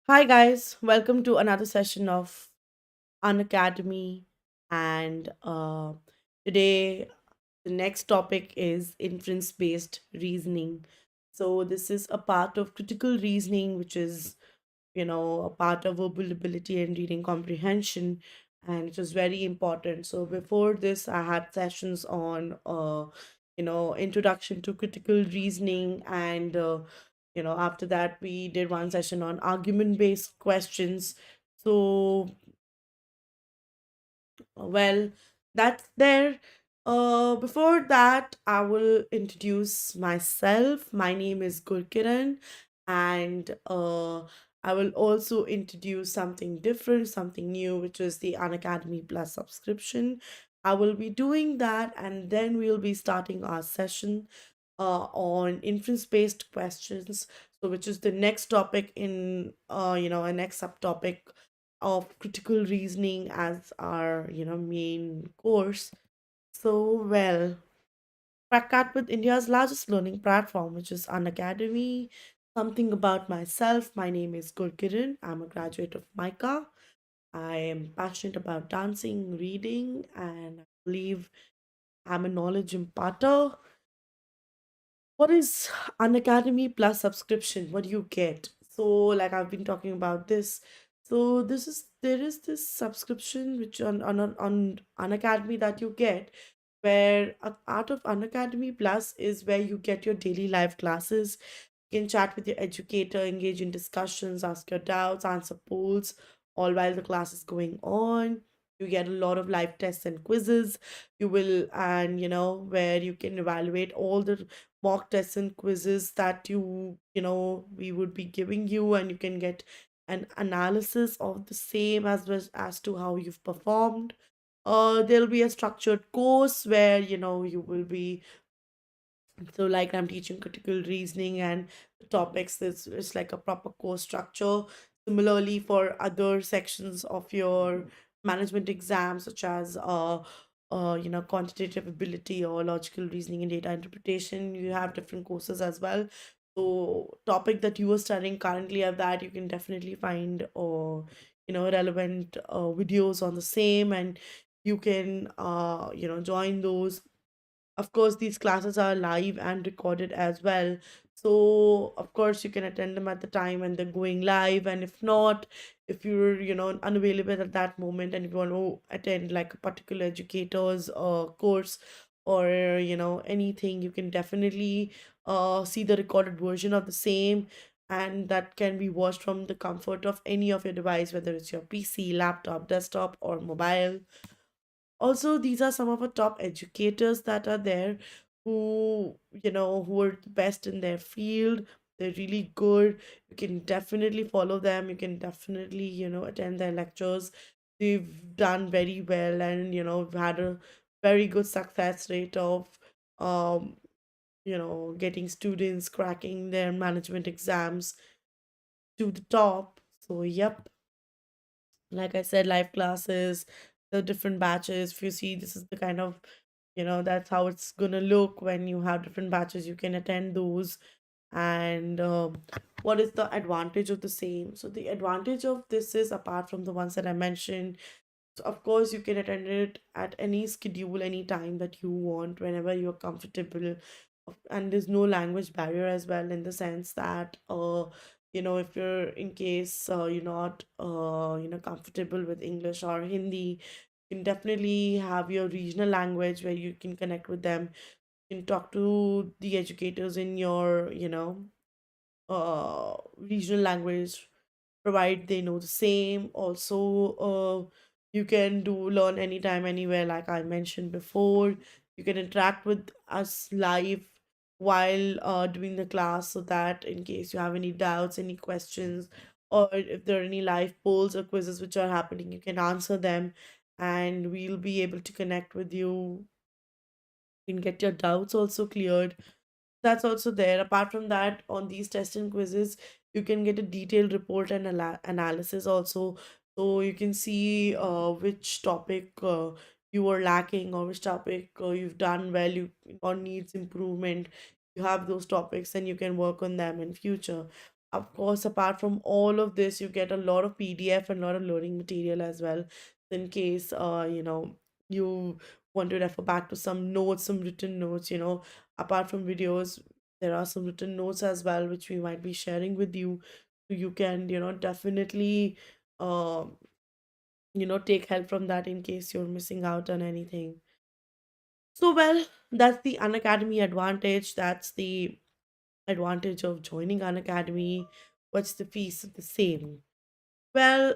Hi, guys. Welcome to another session of Unacademy. And today, the next topic is inference based reasoning. So, this is a part of critical reasoning, which is, a part of verbal ability and reading comprehension. And it is very important. So, before this, I had sessions on, introduction to critical reasoning and after that we did one session on argument based questions. So well, that's there. Before that, I will introduce myself. My name is Gurkiran, and I will also introduce something different, something new, which is the Unacademy Plus subscription. I will be doing that, and then we'll be starting our session on inference-based questions. So, which is the next topic in, a next subtopic of critical reasoning as our main course. So well, crack with India's largest learning platform, which is Unacademy. Something about myself. My name is Gurkiran. I'm a graduate of MICA. I am passionate about dancing, reading, and I believe I'm a knowledge imparter. What is Unacademy Plus subscription? What do you get? So, like I've been talking about this. So there is this subscription which on Unacademy that you get, where a part of Unacademy Plus is where you get your daily live classes. You can chat with your educator, engage in discussions, ask your doubts, answer polls, all while the class is going on. You get a lot of live tests and quizzes. You will, and where you can evaluate all the mock tests and quizzes that we would be giving you, and you can get an analysis of the same as well as to how you've performed. There'll be a structured course where you will be, so like I'm teaching critical reasoning and the topics, it's like a proper course structure. Similarly, for other sections of your management exams, such as quantitative ability or logical reasoning and data interpretation, you have different courses as well. So topic that you are studying currently of that, you can definitely find relevant videos on the same, and you can join those. Of course, these classes are live and recorded as well. So, of course, you can attend them at the time when they're going live. And if not, if you're, unavailable at that moment and if you want to attend like a particular educator's course or, anything, you can definitely see the recorded version of the same. And that can be watched from the comfort of any of your device, whether it's your PC, laptop, desktop, or mobile. Also, these are some of the top educators that are there who are the best in their field. They're really good. You can definitely follow them. You can definitely attend their lectures. They've done very well, and we've had a very good success rate of um getting students cracking their management exams to the top. So yep, like I said, live classes, the different batches. If you see, this is the kind of, that's how it's gonna look when you have different batches. You can attend those. And what is the advantage of the same? So the advantage of this is, apart from the ones that I mentioned, so of course you can attend it at any schedule, any time that you want, whenever you're comfortable. And there's no language barrier as well, in the sense that if you're, in case you're not comfortable with English or Hindi, you can definitely have your regional language where you can connect with them. You can talk to the educators in your regional language, provide they know the same. Also, you can do learn anytime, anywhere, like I mentioned before. You can interact with us live while doing the class, so that in case you have any doubts, any questions, or if there are any live polls or quizzes which are happening, you can answer them, and we'll be able to connect with you. You can get your doubts also cleared. That's also there. Apart from that, on these tests and quizzes, you can get a detailed report and analysis also. So you can see which topic you are lacking, or which topic you've done well, you or needs improvement. You have those topics and you can work on them in future. Of course, apart from all of this, you get a lot of PDF and a lot of learning material as well. In case you want to refer back to some notes, some written notes, apart from videos, there are some written notes as well, which we might be sharing with you. So you can, definitely take help from that in case you're missing out on anything. So well, that's the Unacademy advantage. That's the advantage of joining an academy. What's the fees? The same. Well,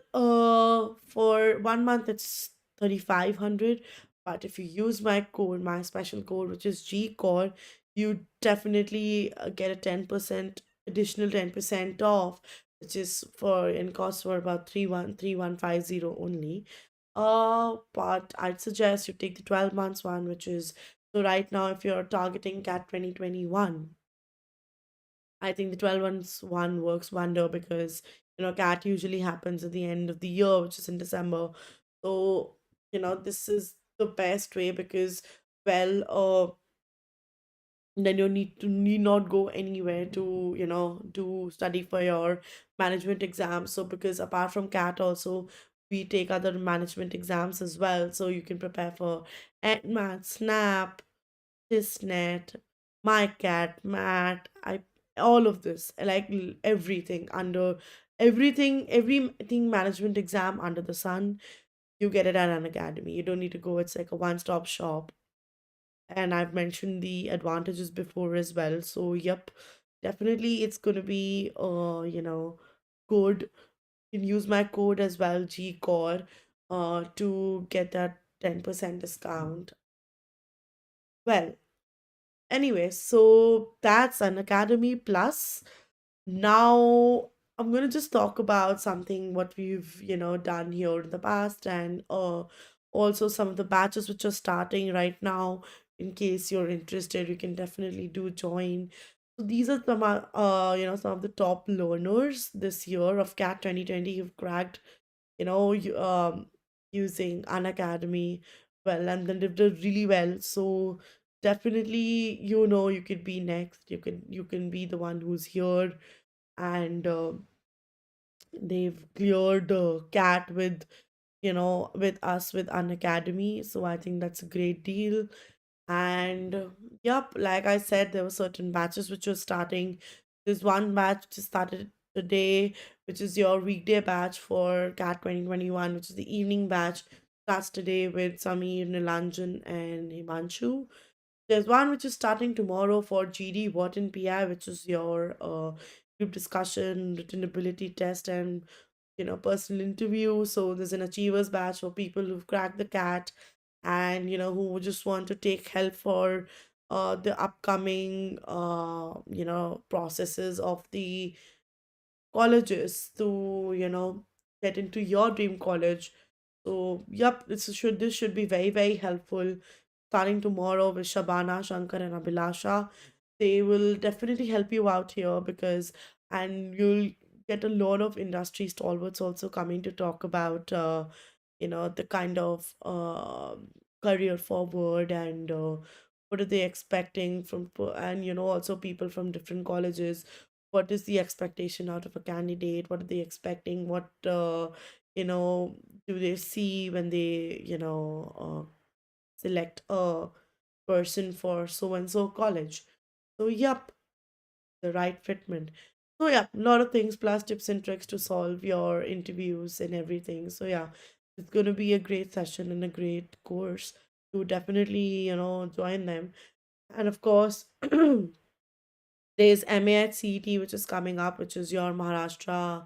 for 1 month it's 3,500. But if you use my code, my special code, which is GCore, you definitely get a 10% additional 10% off, which is for in cost for about 31,150 only. But I'd suggest you take the 12 months one, which is so right now if you're targeting CAT 2021. I think the 12 months one works wonder because CAT usually happens at the end of the year, which is in December. So, this is the best way because, well, then you need not go anywhere to, to study for your management exams. So because apart from CAT also we take other management exams as well. So you can prepare for NMAT, SNAP, Disnet, MyCat, Mat, all of this, like everything management exam under the sun, you get it at an academy. You don't need to go. It's like a one-stop shop. And I've mentioned the advantages before as well. So yep, definitely it's gonna be good. You can use my code as well, GCore, to get that 10% discount. Well, anyway, so that's an academy plus. Now I'm gonna just talk about something what we've done here in the past, and also some of the batches which are starting right now. In case you're interested, you can definitely do join. So these are some of the top learners this year of CAT 2020 who've cracked using Unacademy well, and then they did really well. So definitely, you could be next. You can be the one who's here, and they've cleared CAT with us with Unacademy. So I think that's a great deal. And yep, like I said, there were certain batches which were starting. There's one batch which started today, which is your weekday batch for CAT 2021, which is the evening batch. Starts today with Samir, Nilanjan, and Himanshu. There's one which is starting tomorrow for GD What in PI, which is your group discussion, written ability test, and personal interview. So there's an achievers batch for people who've cracked the CAT and who just want to take help for the upcoming processes of the colleges to get into your dream college. So yep, this should be very very helpful. Starting tomorrow with Shabana, Shankar, and Abhilasha, they will definitely help you out here because and you'll get a lot of industry stalwarts also coming to talk about the kind of career forward and what are they expecting and also people from different colleges. What is the expectation out of a candidate? What are they expecting? What you know do they see when they select a person for so and so college? So yep, the right fitment. So yeah, a lot of things plus tips and tricks to solve your interviews and everything. So yeah, it's gonna be a great session and a great course. To definitely join them. And of course, there's MAT CET, which is coming up, which is your Maharashtra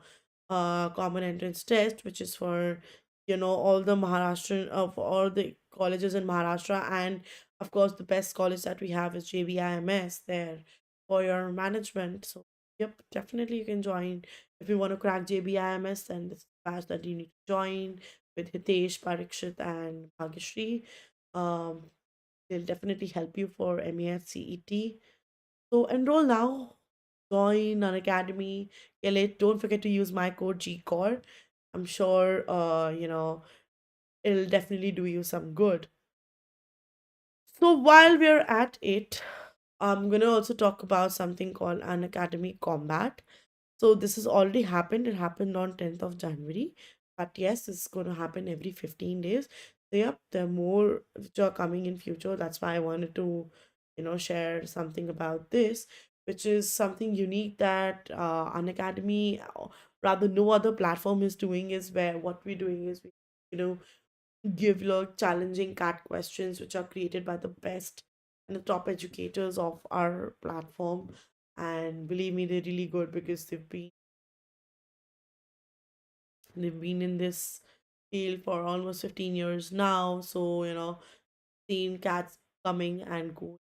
common entrance test, which is for all the Maharashtrian of all the colleges in Maharashtra, and of course the best college that we have is JBIMS there for your management. So yep, definitely you can join if you want to crack JBIMS. Then this is the batch that you need to join with Hitesh, Parikshit, and Bhagyashree. Um, they'll definitely help you for MAT CET. So enroll now, join an academy. Don't forget to use my code GCORE. I'm sure it'll definitely do you some good. So while we're at it, I'm gonna also talk about something called an academy combat. So this has already happened. It happened on 10th of January. But yes, it's going to happen every 15 days. So yep, there are more which are coming in future. That's why I wanted to, share something about this, which is something unique that Unacademy, rather no other platform is doing, is where what we're doing is we, you know, give like challenging CAT questions which are created by the best and the top educators of our platform. And believe me, they're really good because they've been in this field for almost 15 years now. So, seeing cats coming and go,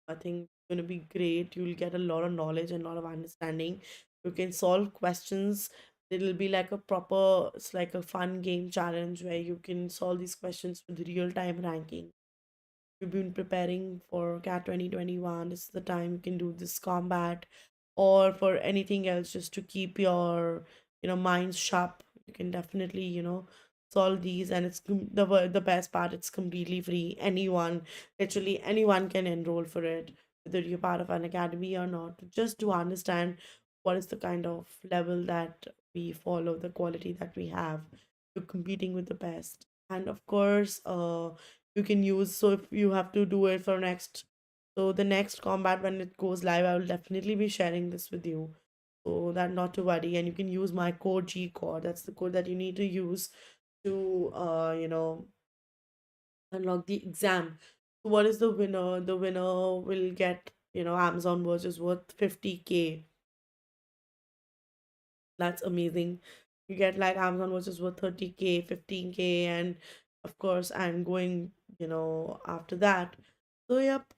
I think it's going to be great. You'll get a lot of knowledge and a lot of understanding. You can solve questions. It'll be like a proper, it's like a fun game challenge where you can solve these questions with real time ranking. You've been preparing for CAT 2021. This is the time you can do this combat, or for anything else, just to keep your, minds sharp. You can definitely, solve these, and the best part. It's completely free. Anyone, literally anyone, can enroll for it, whether you're part of an academy or not. Just to understand what is the kind of level that we follow, the quality that we have. You're competing with the best, and of course, you can use. So if you have to do it for next, so the next combat when it goes live, I will definitely be sharing this with you, so that not to worry. And you can use my code G code. That's the code that you need to use to unlock the exam. So what is the winner? The winner will get, Amazon vouchers worth 50K. That's amazing. You get like Amazon vouchers worth 30K, 15K, and of course, and going, after that. So yep,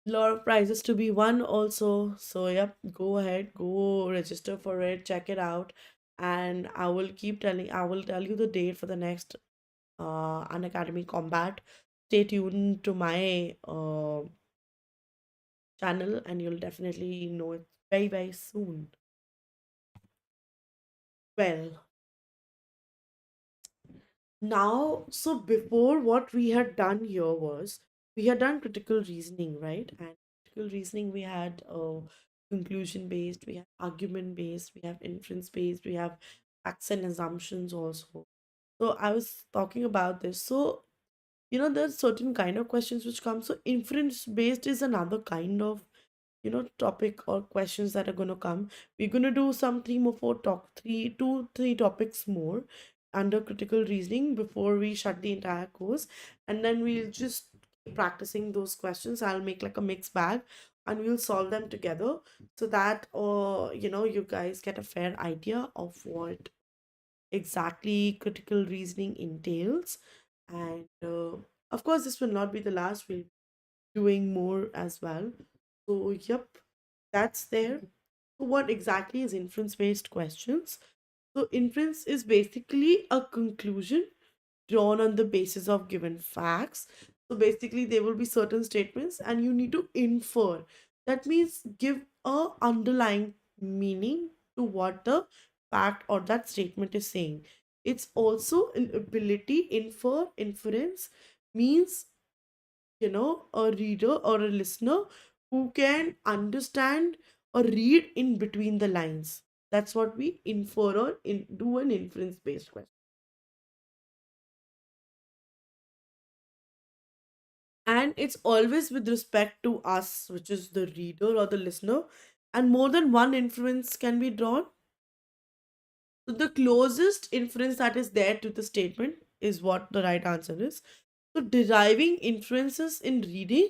lot of prizes to be won also. So yep, go ahead, go register for it, check it out, and I will tell you the date for the next Unacademy Combat. Stay tuned to my channel, and you'll definitely know it very, very soon. Well, now, so before, what we had done here was we had done critical reasoning, right? And critical reasoning, we had conclusion based, we have argument based, we have inference based, we have facts and assumptions also. So I was talking about this. So, there's certain kind of questions which come. So inference based is another kind of, topic or questions that are going to come. We're going to do some three more four talk three two three topics more under critical reasoning before we shut the entire course, and then we'll just keep practicing those questions. I'll make like a mixed bag, and we'll solve them together, so that you guys get a fair idea of what exactly critical reasoning entails. And of course, this will not be the last. We'll be doing more as well. So, yep, that's there. So, what exactly is inference based questions? So, inference is basically a conclusion drawn on the basis of given facts. So, basically, there will be certain statements, and you need to infer. That means give a underlying meaning to what the fact or that statement is saying. It's also an ability. Inference means, a reader or a listener who can understand or read in between the lines. That's what we infer or do an inference based question. And it's always with respect to us, which is the reader or the listener, and more than one inference can be drawn. So the closest inference that is there to the statement is what the right answer is. So deriving inferences in reading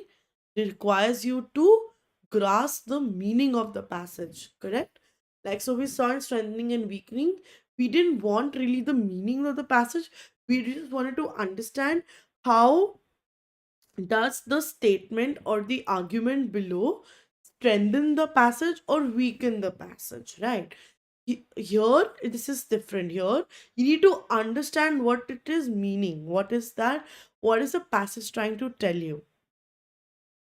requires you to grasp the meaning of the passage, correct? Like, so we saw in strengthening and weakening, we didn't want really the meaning of the passage. We just wanted to understand how does the statement or the argument below strengthen the passage or weaken the passage, right? Here, this is different. Here, you need to understand what it is meaning. What is that? What is the passage trying to tell you?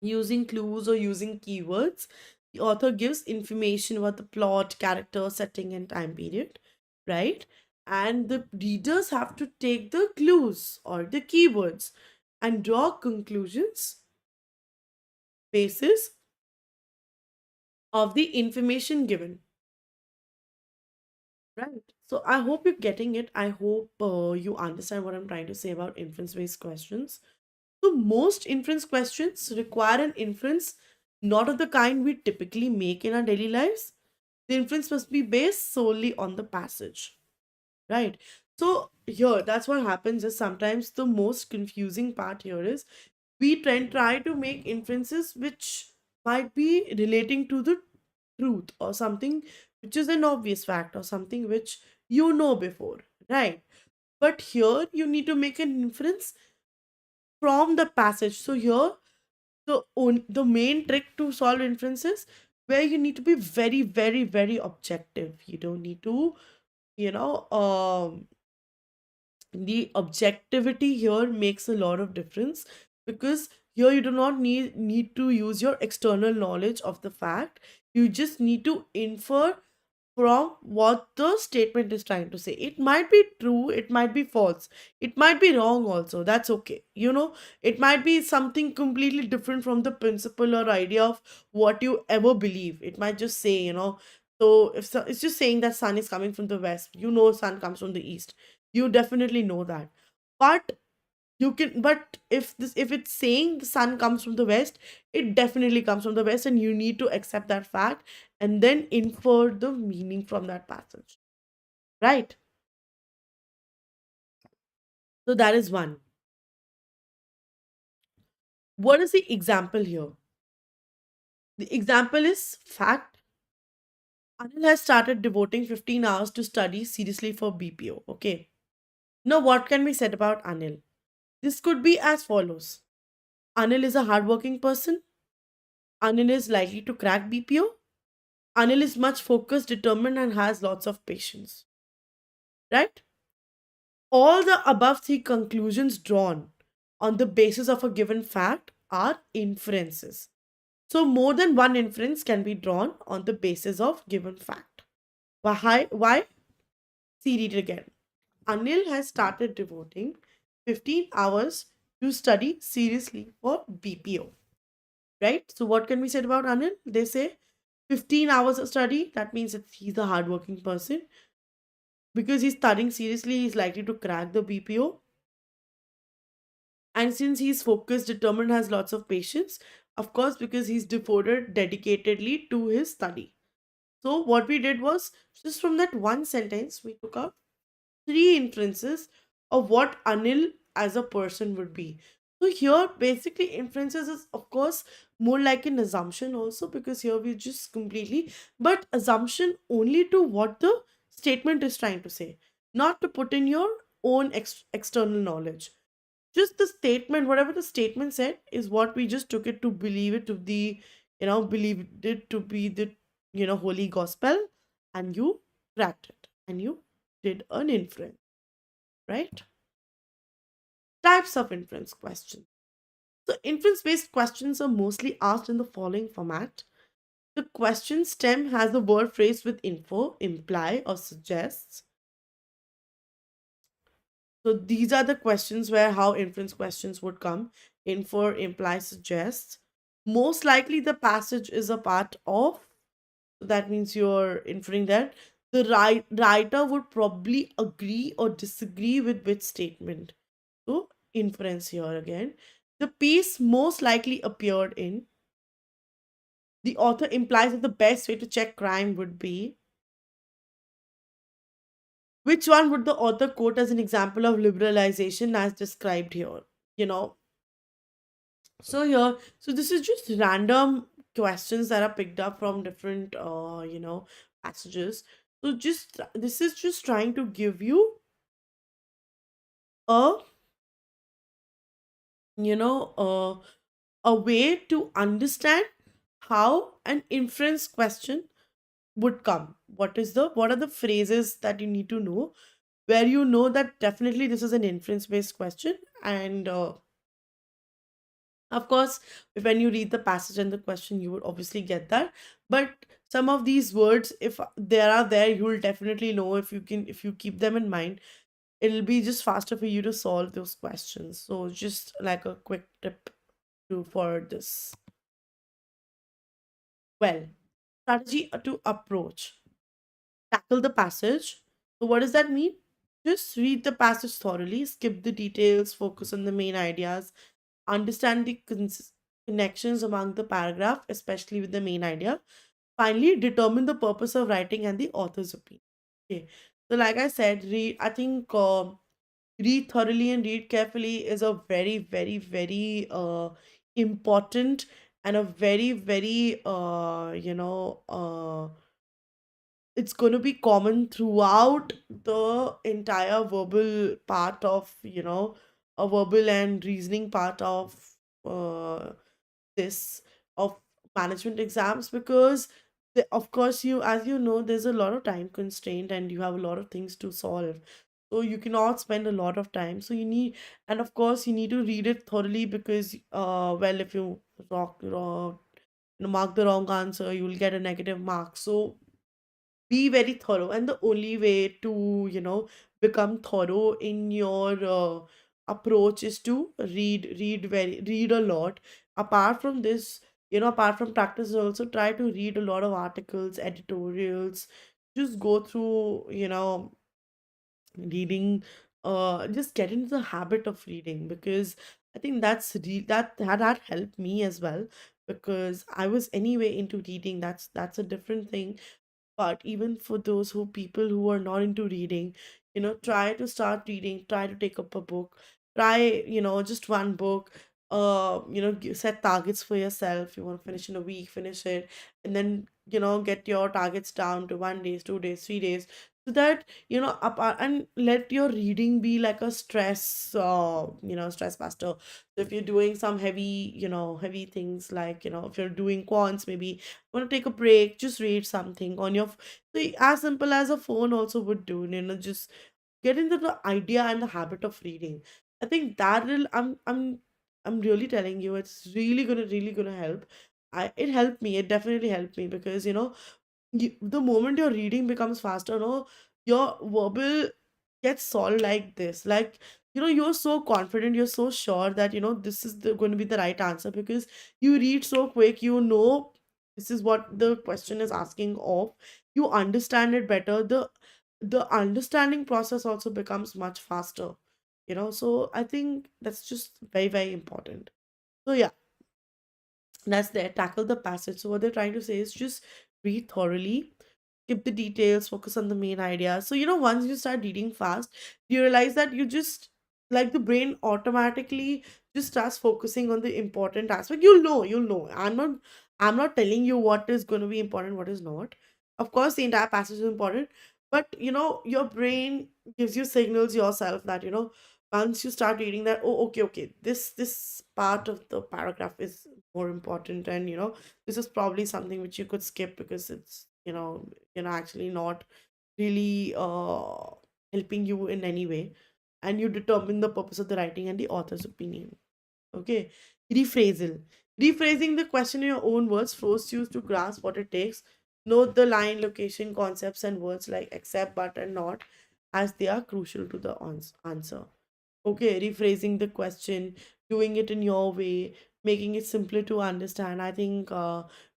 Using clues or using keywords, the author gives information about the plot, character, setting, and time period, right? And the readers have to take the clues or the keywords and draw conclusions basis of the information given, right? So I hope you're getting it. I hope you understand what I'm trying to say about inference based questions. So most inference questions require an inference not of the kind we typically make in our daily lives. The inference must be based solely on the passage, right? So here, that's what happens is sometimes the most confusing part here is we try to make inferences which might be relating to the truth or something which is an obvious fact or something which you know before, right? But here you need to make an inference from the passage. So here the main trick to solve inferences where you need to be very very very objective. You don't need to, you know, the objectivity here makes a lot of difference, because here you do not need to use your external knowledge of the fact. You just need to infer from what the statement is trying to say. It might be true, it might be false, it might be wrong also. That's okay. You know, it might be something completely different from the principle or idea of what you ever believe. It might just say, you know, so if it's just saying that sun is coming from the west, you know, sun comes from the east. You definitely know that. But but if it's saying the sun comes from the west, it definitely comes from the west, and you need to accept that fact and then infer the meaning from that passage, right? So that is one. What is the example here? The example is fact: Anil has started devoting 15 hours to study seriously for BPO. Okay, now what can be said about Anil? This could be as follows: Anil is a hardworking person. Anil is likely to crack BPO. Anil is much focused, determined, and has lots of patience. Right? All the above three conclusions drawn on the basis of a given fact are inferences. So, more than one inference can be drawn on the basis of given fact. Why? Why? See, read it again. Anil has started devoting 15 hours to study seriously for BPO. Right? So, what can we say about Anil? They say 15 hours of study, that means that he's a hardworking person. Because he's studying seriously, he's likely to crack the BPO. And since he's focused, determined, has lots of patience, of course, because he's devoted dedicatedly to his study. So, what we did was just from that one sentence, we took out three inferences of what Anil as a person would be. So, here basically, inferences is of course more like an assumption, also, because here we just completely, but assumption only to what the statement is trying to say, not to put in your own external knowledge. Just the statement, whatever the statement said, is what we just took it to believe it to the, you know, believed it to be the, you know, holy gospel, and you cracked it and you did an inference, right? Types of inference questions. So, inference based questions are mostly asked in the following format. The question stem has the word phrased with info, imply, or suggests. So these are the questions where how inference questions would come. Infer, imply, suggests. Most likely the passage is a part of. So that means you're inferring that. The writer would probably agree or disagree with which statement. So inference here again. The piece most likely appeared in. The author implies that the best way to check crime would be. Which one would the author quote as an example of liberalization as described here? You know, so this is just random questions that are picked up from different, passages. So just this is just trying to give you a, you know, a way to understand how an inference question would come. What are the phrases that you need to know where you know that definitely this is an inference based question, and of course, when you read the passage and the question, you would obviously get that. But some of these words, if they are there, you will definitely know. If you keep them in mind, it'll be just faster for you to solve those questions. So just like a quick tip to for this. Well, strategy to approach. Tackle the passage. So, what does that mean? Just read the passage thoroughly, skip the details, focus on the main ideas, understand the connections among the paragraph, especially with the main idea. Finally, determine the purpose of writing and the author's opinion. Okay. So, like I said, read. I think read thoroughly and read carefully is a very, very, very important and a very, very it's going to be common throughout the entire verbal part of, a verbal and reasoning part of uh, this of management exams, because of course, you as you know, there's a lot of time constraint and you have a lot of things to solve, so you cannot spend a lot of time, so you need, and of course you need to read it thoroughly, because well, if you mark the wrong answer, you will get a negative mark. So be very thorough, and the only way to, become thorough in your approach is to read a lot. Apart from this, apart from practice, also try to read a lot of articles, editorials. Just go through, reading, just get into the habit of reading, because I think that helped me as well, because I was anyway into reading. That's a different thing. But even for those people who are not into reading, try to start reading, try to take up a book, try, just one book. Set targets for yourself. You want to finish in a week, finish it, and then, get your targets down to 1 days, 2 days, 3 days, so that, and let your reading be like a stress buster. So if you're doing some heavy things, like, if you're doing quants, maybe want to take a break, just read something on your so as simple as a phone also would do, just get into the idea and the habit of reading. I think that will I'm really telling you, it's really gonna help. It helped me, it definitely helped me, because the moment your reading becomes faster, no, your verbal gets solved like this. Like, you're so confident, you're so sure that, this is going to be the right answer, because you read so quick, this is what the question is asking of. You understand it better. The understanding process also becomes much faster. So I think that's just very, very important. So yeah, that's there. Tackle the passage. So what they're trying to say is just read thoroughly, skip the details, focus on the main idea. So, once you start reading fast, you realize that you just, like, the brain automatically just starts focusing on the important aspect. You'll know. I'm not telling you what is going to be important, what is not. Of course, the entire passage is important, but your brain gives you signals yourself that, once you start reading that, oh, okay, this part of the paragraph is more important, and this is probably something which you could skip, because it's, actually not really helping you in any way, and you determine the purpose of the writing and the author's opinion. Okay. Rephrasal. Rephrasing the question in your own words forces you to grasp what it takes. Note the line, location, concepts, and words like except, but, and not, as they are crucial to the answer. Okay, rephrasing the question, doing it in your way, making it simpler to understand. I think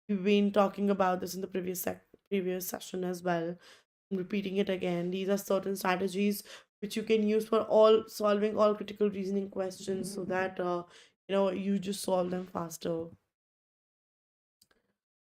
we've been talking about this in the previous session as well. I'm repeating it again. These are certain strategies which you can use for all solving all critical reasoning questions, so that you just solve them faster.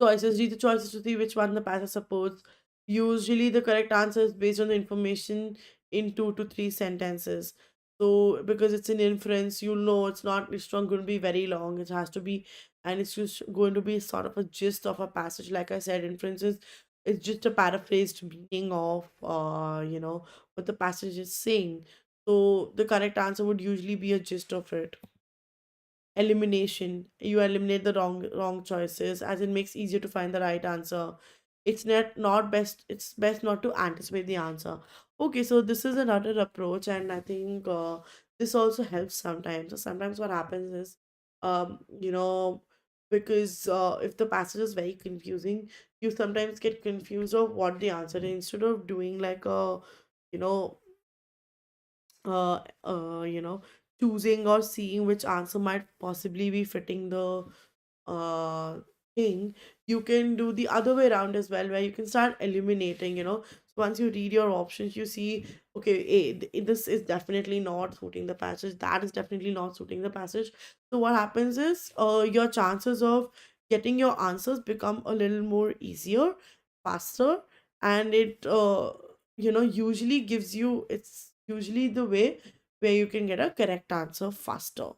Choices. Read the choices to see which one the passage supports. Usually, the correct answer is based on the information in 2 to 3 sentences. So, because it's an inference, you'll know it's not going to be very long. It has to be, and it's just going to be sort of a gist of a passage. Like I said, inferences, it's just a paraphrased meaning of, what the passage is saying. So, the correct answer would usually be a gist of it. Elimination. You eliminate the wrong choices, as it makes easier to find the right answer. It's best not to anticipate the answer. Okay, so this is another approach, and I think this also helps sometimes. So sometimes what happens is, um you know because if the passage is very confusing, you sometimes get confused of what the answer is, instead of doing like a, you know uh, uh, you know, choosing or seeing which answer might possibly be fitting the thing, you can do the other way around as well, where you can start eliminating, So once you read your options, you see, okay, this is definitely not suiting the passage, that is definitely not suiting the passage. So what happens is, your chances of getting your answers become a little more easier, faster, and it, usually gives you, it's usually the way where you can get a correct answer faster.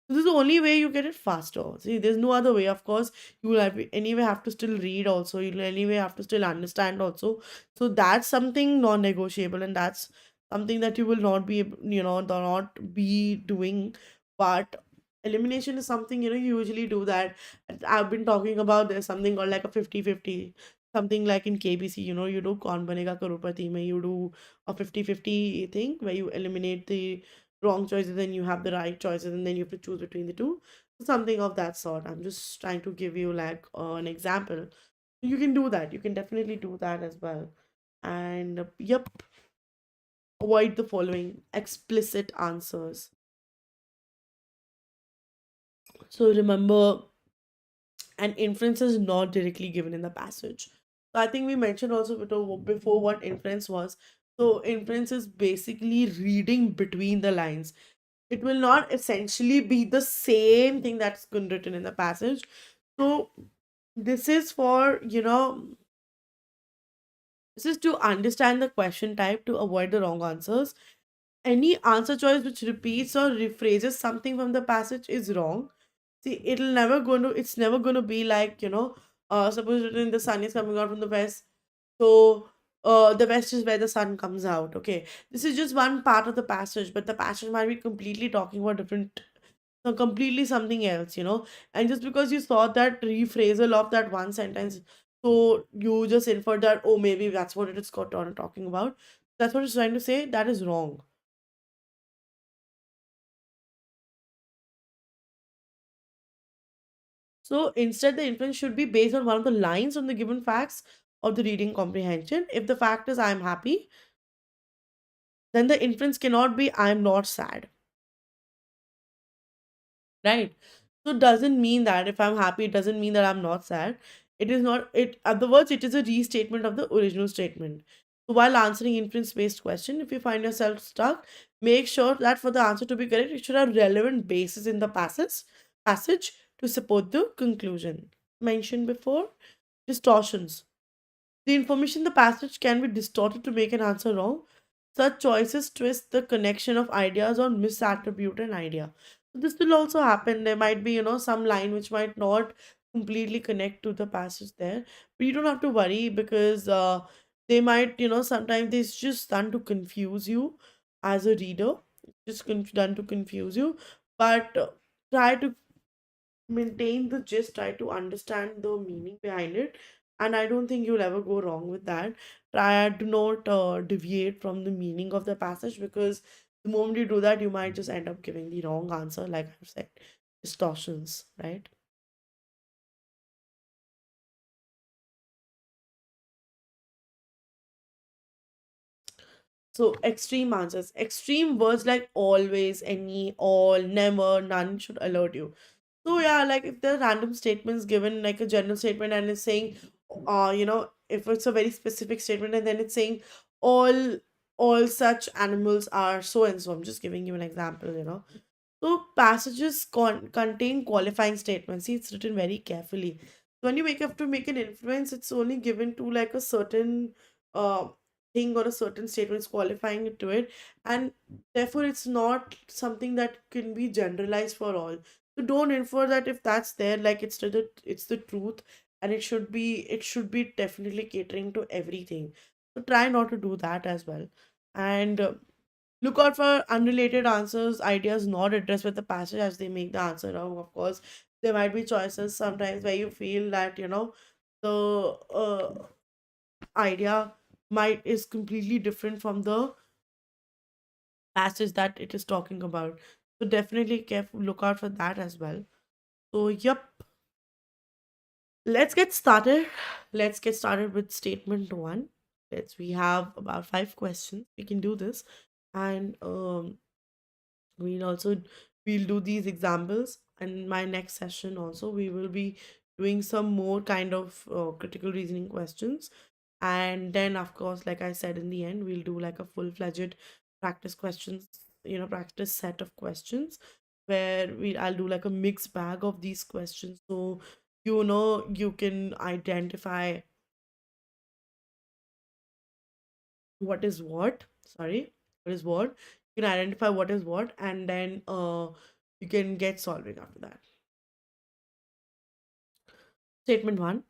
This is the only way you get it faster. See, there's no other way. Of course, you will anyway have to still read also. You'll anyway have to still understand also. So that's something non-negotiable, and that's something that you will not be, not be doing. But elimination is something, you usually do that. I've been talking about, there's something called like a 50-50, something like in KBC, you do Kaun Banega Crorepati mein, you do a 50-50 thing where you eliminate the wrong choices, then you have the right choices, and then you have to choose between the two. So something of that sort. I'm just trying to give you like an example. You can do that. You can definitely do that as well. And yep, avoid the following explicit answers. So remember, an inference is not directly given in the passage. So I think we mentioned also before what inference was. So inference is basically reading between the lines. It will not essentially be the same thing that's been written in the passage. So this is for, this is to understand the question type to avoid the wrong answers. Any answer choice which repeats or rephrases something from the passage is wrong. See, it's never gonna be like, suppose written the sun is coming out from the west. So the west is where the sun comes out. Okay. This is just one part of the passage, but the passage might be completely talking about different, so completely something else. And just because you saw that rephrasal of that one sentence, so you just inferred that, oh, maybe that's what it is talking about. That's what it's trying to say. That is wrong. So instead, the inference should be based on one of the lines on the given facts of the reading comprehension. If the fact is I'm happy, then the inference cannot be I'm not sad. Right? So it doesn't mean that if I'm happy, it doesn't mean that I'm not sad. It is not it other words, it is a restatement of the original statement. So while answering inference-based question, if you find yourself stuck, make sure that for the answer to be correct, it should have relevant basis in the passage to support the conclusion. Mentioned before, distortions. The information in the passage can be distorted to make an answer wrong. Such choices twist the connection of ideas or misattribute an idea. So this will also happen. There might be, some line which might not completely connect to the passage there. But you don't have to worry because they might, sometimes it's just done to confuse you as a reader. Just done to confuse you. But try to maintain the gist, try to understand the meaning behind it, and I don't think you'll ever go wrong with that. Try to not deviate from the meaning of the passage, because the moment you do that, you might just end up giving the wrong answer, like I've said. Distortions, right? So extreme answers, extreme words like always, any, all, never, none should alert you. So yeah, like if there are random statements given, like a general statement, and it's saying, if it's a very specific statement, and then it's saying all all such animals are so and so. I'm just giving you an example. So passages contain qualifying statements. See, it's written very carefully. So when you have to make an inference, it's only given to like a certain uh thing or a certain statement is qualifying it to it, and therefore it's not something that can be generalized for all. So don't infer that if that's there, like it's the truth, and it should be definitely catering to everything. So try not to do that as well, and look out for unrelated answers, ideas not addressed with the passage as they make the answer wrong. Of course, there might be choices sometimes where you feel that the idea might is completely different from the passage that it is talking about. So definitely careful, look out for that as well. So yep, let's get started. Let's get started with statement one. We have about 5 questions. We can do this, and we'll also we'll do these examples. And my next session also we will be doing some more kind of critical reasoning questions. And then, of course, like I said, in the end, we'll do like a full-fledged practice questions, practice set of questions where I'll do like a mixed bag of these questions. So, you can identify what is what. Sorry, what is what. You can identify what is what, and then you can get solving after that. Statement one.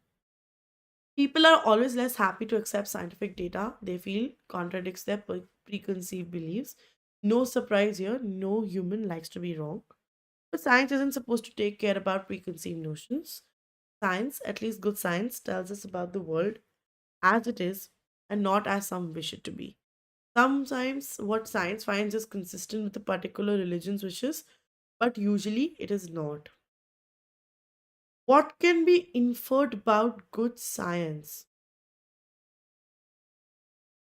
People are always less happy to accept scientific data they feel contradicts their preconceived beliefs. No surprise here, no human likes to be wrong. But science isn't supposed to take care about preconceived notions. Science, at least good science, tells us about the world as it is and not as some wish it to be. Sometimes what science finds is consistent with a particular religion's wishes, but usually it is not. What can be inferred about good science?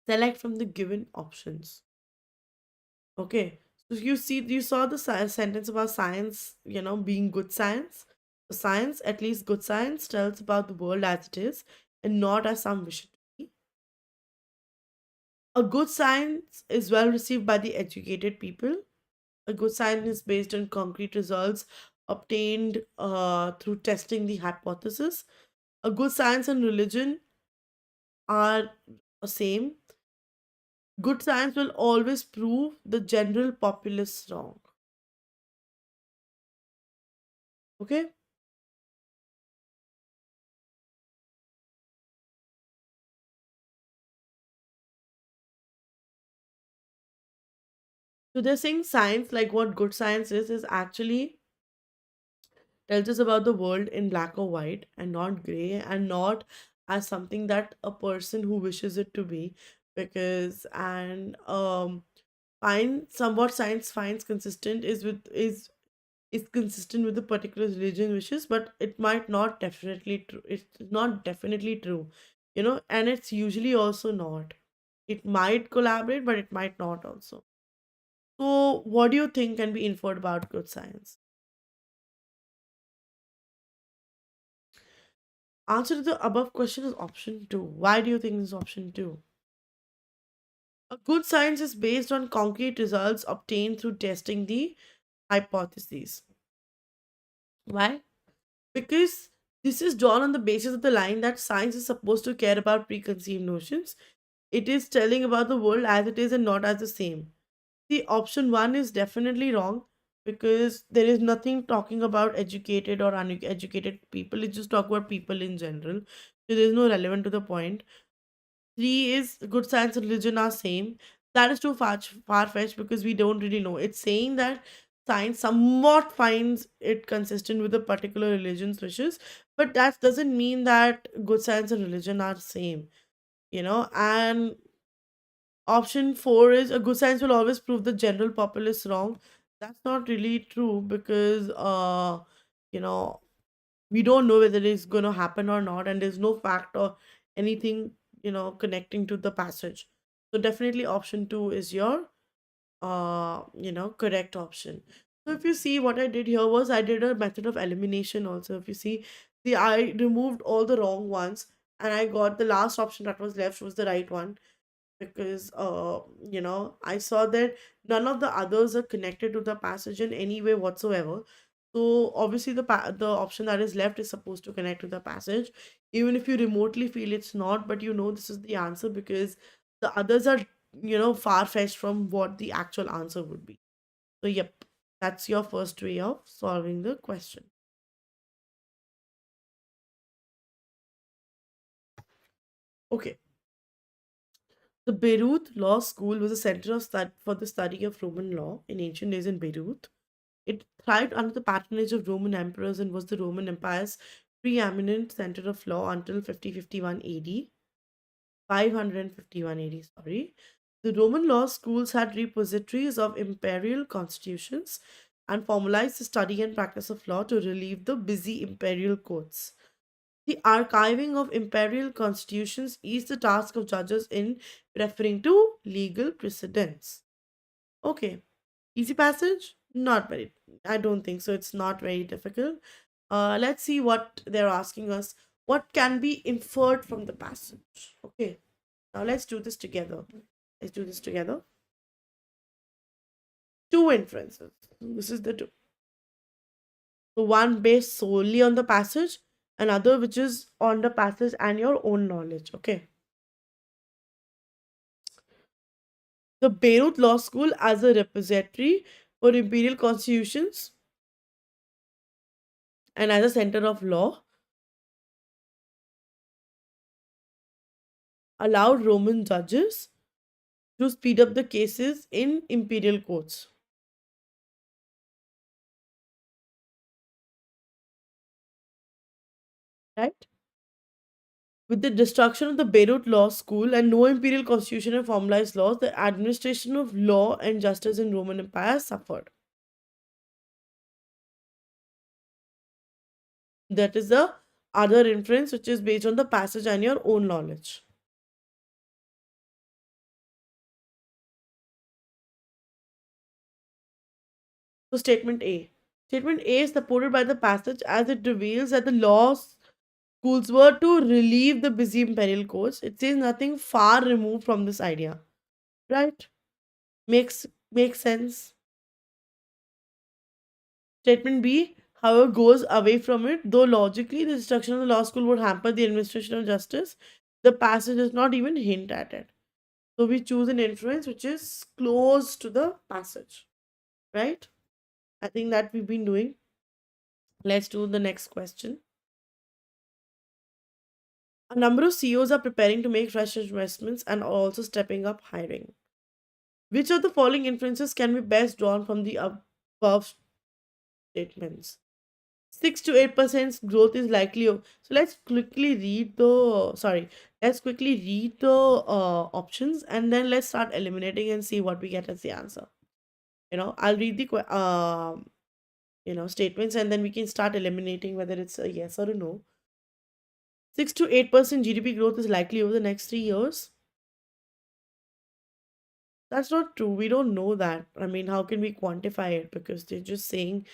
Select from the given options. Okay. So you saw the sentence about science, being good science. So science, at least good science, tells about the world as it is and not as some wish it to be. A good science is well received by the educated people. A good science is based on concrete results obtained through testing the hypothesis. A good science and religion are the same. Good science will always prove the general populace wrong. Okay? So they're saying science, like what good science is actually tells us about the world in black or white and not gray and not as something that a person who wishes it to be. Because and find somewhat science finds consistent is consistent with the particular religion wishes, but it might not definitely true. It's not definitely true, and it's usually also not. It might collaborate, but it might not also. So, what do you think can be inferred about good science? Answer to the above question is option two. Why do you think this is option two? A good science is based on concrete results obtained through testing the hypotheses. Why? Because this is drawn on the basis of the line that science is supposed to care about preconceived notions. It is telling about the world as it is and not as the same. The option one is definitely wrong because there is nothing talking about educated or uneducated people. It just talk about people in general. So there is no relevant to the point. Three is good science and religion are same. That is too far fetched because we don't really know. It's saying that science somewhat finds it consistent with a particular religion's wishes, but that doesn't mean that good science and religion are same. And option four is a good science will always prove the general populace wrong. That's not really true because you know we don't know whether it's going to happen or not, and there's no fact or anything connecting to the passage. So definitely option two is your correct option. So if you see, what I did here was I did a method of elimination also. If you see, I removed all the wrong ones and I got the last option that was left was the right one, because I saw that none of the others are connected to the passage in any way whatsoever. So obviously the option that is left is supposed to connect to the passage, even if you remotely feel it's not, but this is the answer because the others are far fetched from what the actual answer would be. So yep, that's your first way of solving the question. Okay. The Beirut Law School was a center of for the study of Roman law in ancient days in Beirut. It thrived under the patronage of Roman emperors and was the Roman Empire's preeminent center of law until 5051 AD. 551 AD, sorry. The Roman law schools had repositories of imperial constitutions and formalized the study and practice of law to relieve the busy imperial courts. The archiving of imperial constitutions is the task of judges in referring to legal precedents. Okay, easy passage? Not very. I don't think so. It's not very difficult. Let's see what they're asking us. What can be inferred from the passage? Okay, now let's do this together. Let's do this together. Two inferences. This is the two. So one based solely on the passage, another which is on the passage and your own knowledge. Okay. The Beirut Law School as a repository for imperial constitutions and as a center of law allowed Roman judges to speed up the cases in imperial courts. Right? With the destruction of the Beirut Law School and no imperial constitution and formalized laws, the administration of law and justice in Roman Empire suffered. That is the other inference which is based on the passage and your own knowledge. So statement A. Statement A is supported by the passage as it reveals that the law schools were to relieve the busy imperial courts. It says nothing far removed from this idea. Right? Makes sense. Statement B, however, goes away from it. Though logically the destruction of the law school would hamper the administration of justice, the passage does not even hint at it. So we choose an inference which is close to the passage. Right? I think that we've been doing. Let's do the next question. A number of CEOs are preparing to make fresh investments and are also stepping up hiring. Which of the following inferences can be best drawn from the above statements? 6 to 8% growth is likely. So let's quickly read the options and then let's start eliminating and see what we get as the answer. I'll read the statements and then we can start eliminating whether it's a yes or a no. 6 to 8% GDP growth is likely over the next 3 years. That's not true. We don't know that. I mean, how can we quantify it? Because they're just saying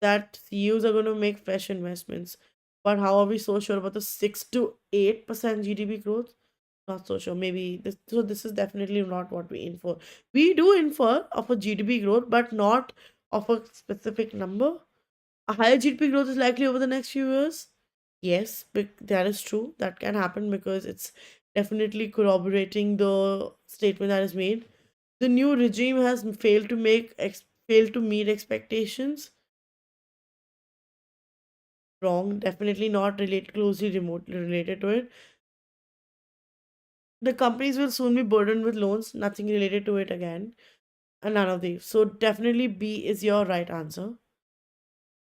that CEOs are going to make fresh investments. But how are we so sure about the 6 to 8% GDP growth? Not so sure. Maybe this. So this is definitely not what we infer. We do infer of a GDP growth, but not of a specific number. A higher GDP growth is likely over the next few years. Yes, that is true. That can happen because it's definitely corroborating the statement that is made. The new regime has failed to meet expectations. Wrong. Definitely not closely remotely related to it. The companies will soon be burdened with loans. Nothing related to it again. And none of these. So definitely B is your right answer.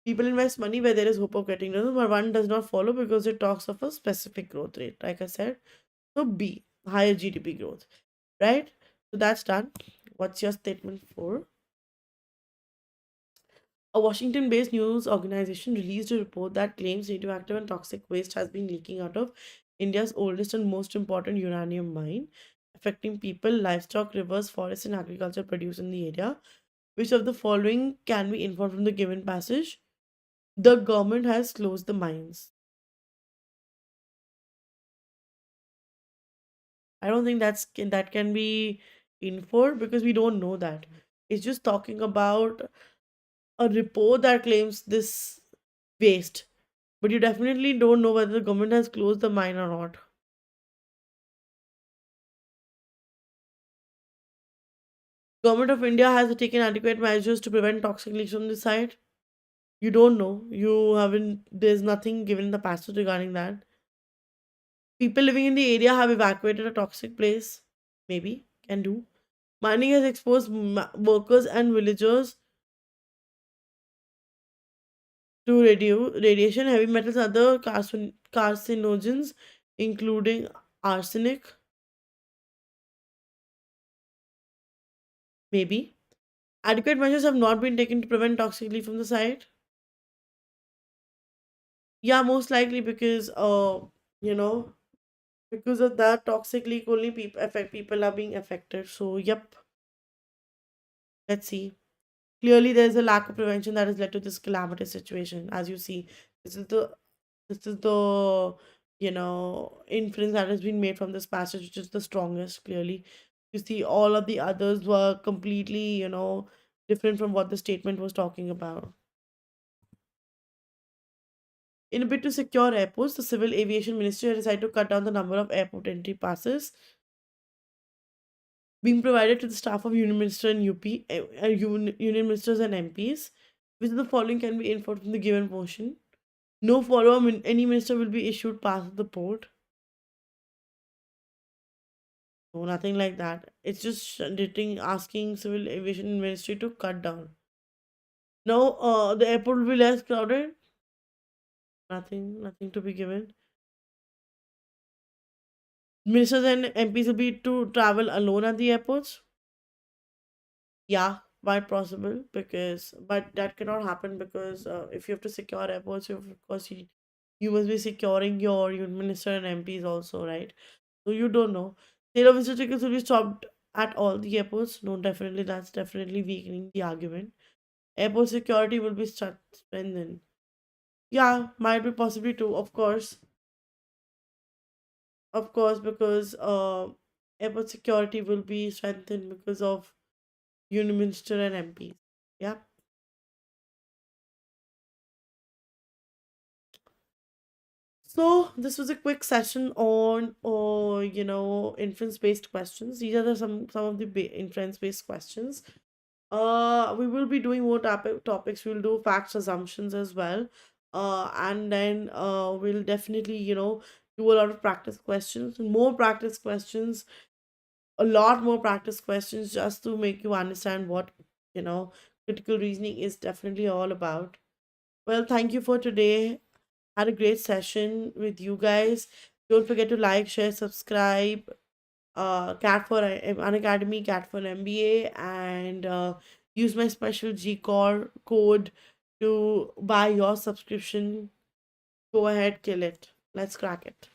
People invest money where there is hope of getting results, but one does not follow because it talks of a specific growth rate. Like I said, so B, higher GDP growth, right? So that's done. What's your statement for? A Washington based news organization released a report that claims radioactive and toxic waste has been leaking out of India's oldest and most important uranium mine, affecting people, livestock, rivers, forests, and agriculture produce in the area. Which of the following can be inferred from the given passage? The government has closed the mines. I don't think that can be inferred because we don't know that. It's just talking about a report that claims this waste, but you definitely don't know whether the government has closed the mine or not. Government of India has taken adequate measures to prevent toxic leaks from the site. You don't know. You haven't. There's nothing given in the passage regarding that. People living in the area have evacuated a toxic place. Maybe can do. Mining has exposed workers and villagers to radiation, heavy metals, other carcinogens, including arsenic. Maybe. Adequate measures have not been taken to prevent toxic leak from the site. Yeah, most likely because you know, because of that toxic leak only people are being affected. So yep, let's see. Clearly there's a lack of prevention that has led to this calamitous situation. As you see, This is the inference that has been made from this passage, which is the strongest, clearly. You see, all of the others were completely, different from what the statement was talking about. In a bid to secure airports, the Civil Aviation Ministry has decided to cut down the number of airport entry passes being provided to the staff of Union Minister and Union Ministers and MPs. Which of the following can be inferred from the given motion? No follower, any minister will be issued pass at the port. No, nothing like that. It's just asking Civil Aviation Ministry to cut down. No, the airport will be less crowded. Nothing to be given. Ministers and MPs will be to travel alone at the airports. Yeah, quite possible, because but that cannot happen, because if you have to secure airports, of course you must be securing your minister and MPs also, right? So you don't know. Sale of visitor tickets will be stopped at all the airports. No, definitely that's definitely weakening the argument. Airport security will be strengthened. Yeah, might be possibly too. Of course, because airport security will be strengthened because of Union Minister and MPs. Yeah. So this was a quick session on, inference based questions. These are some of the inference based questions. We will be doing more topics. We'll do facts, assumptions as well. And then we'll definitely, do a lot of practice questions, more practice questions, a lot more practice questions, just to make you understand what, you know, critical reasoning is definitely all about. Well, thank you for today. Had a great session with you guys. Don't forget to like, share, subscribe. Cat for Unacademy Cat for MBA, and use my special G-Core code to buy your subscription. Go ahead, kill it. Let's crack it.